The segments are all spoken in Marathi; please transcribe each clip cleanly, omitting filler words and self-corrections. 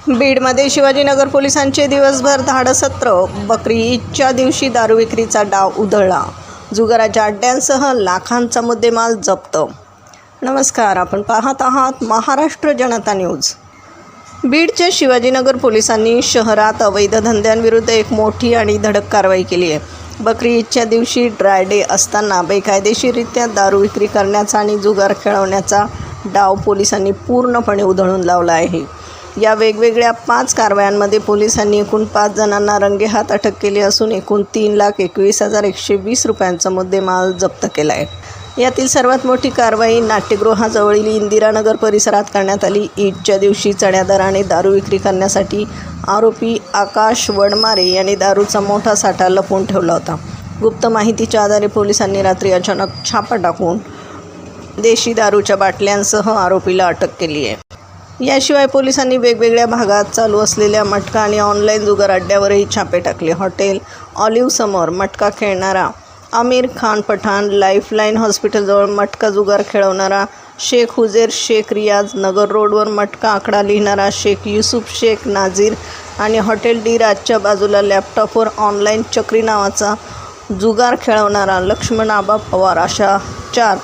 बीडमध्ये शिवाजीनगर पोलिसांचे दिवसभर धाडसत्र. बकरी ईदच्या दिवशी दारू विक्रीचा डाव उधळला. जुगाराच्या अड्ड्यांसह लाखांचा मुद्देमाल जप्त. नमस्कार, आपण पाहत आहात महाराष्ट्र जनता न्यूज. बीडच्या शिवाजीनगर पोलिसांनी शहरात अवैध धंद्यांविरुद्ध एक मोठी आणि धडक कारवाई केली आहे. बकरी ईदच्या दिवशी ड्राय डे असताना बेकायदेशीररित्या दारू विक्री करण्याचा आणि जुगार खेळवण्याचा डाव पोलिसांनी पूर्णपणे उधळून लावला आहे. या वेगवेगळ्या 5 कारवायांमध्ये पोलिसांनी एकूण 5 जणांना रंगेहात अटक केली असून एकूण 3,21,120 रुपयांचा मुद्देमाल जप्त केला आहे. यातील सर्वात मोठी कारवाई नाट्यगृहाजवळील इंदिरानगर परिसरात करण्यात आली. ईदच्या दिवशी चढ्या दराने दारू विक्री करण्यासाठी आरोपी आकाश वडमारे यांनी दारूचा मोठा साठा लपवून ठेवला होता. गुप्त माहितीच्या आधारे पोलिसांनी रात्री अचानक छापा टाकून देशी दारूच्या बाटल्यांसह आरोपीला अटक केली आहे. याशिवाय पोलिसांनी वेगवेगळ्या भागात चालू असलेल्या मटका आणि ऑनलाईन जुगार अड्ड्यावरही छापे टाकले. हॉटेल ऑलिव्ह समोर मटका खेळणारा आमिर खान पठाण, लाईफलाईन हॉस्पिटलजवळ मटका जुगार खेळवणारा शेख हुजेर शेख रियाज, नगर रोडवर मटका आकडा लिहिणारा शेख युसुफ शेख नाझीर आणि हॉटेल डी राजच्या बाजूला लॅपटॉपवर ऑनलाईन चक्री नावाचा जुगार खेळवणारा लक्ष्मण आबा पवार अशा 4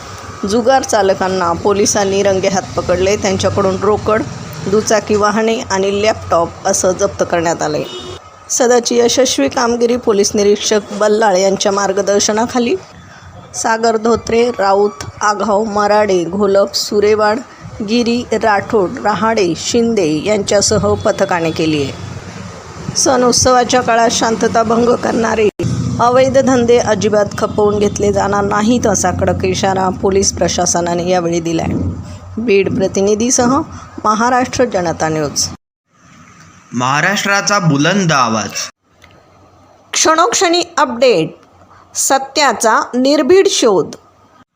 जुगार चालकांना पोलिसांनी रंगेहात पकडले. त्यांच्याकडून रोकड, दुचाकी वाहने आणि लॅपटॉप असं जप्त करण्यात आले. सदरची यशस्वी कामगिरी पोलीस निरीक्षक बल्लाळ यांच्या मार्गदर्शनाखाली सागर धोत्रे, राऊत, आघाव, मराडे, घोलप, सुरेवाड, गिरी, राठोड, रहाडे, शिंदे यांच्यासह पथकाने केली आहे. सण उत्सवाच्या काळात शांतता भंग करणारे अवैध धंदे अजिबात खपवून घेतले जाणार नाहीत असा कडक इशारा पोलीस प्रशासनाने यावेळी दिला आहे. बीड प्रतिनिधीसह महाराष्ट्र जनता न्यूज. महाराष्ट्राचा बुलंद आवाज. क्षणोक्षणी अपडेट, सत्याचा निर्भीड शोध.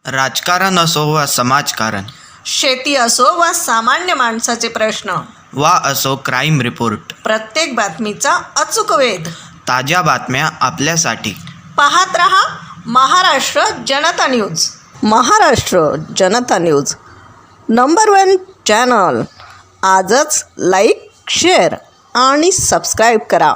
राजकारण असो वा समाजकारण, शेती असो वा सामान्य माणसाचे प्रश्न, वा असो क्राईम रिपोर्ट, प्रत्येक बातमीचा अचूक वेध. ताज्या बातम्या आपल्यासाठी. पाहत रहा महाराष्ट्र जनता न्यूज. महाराष्ट्र जनता न्यूज नंबर 1 चॅनल. आजच लाईक, शेअर आणि सबस्क्राईब करा.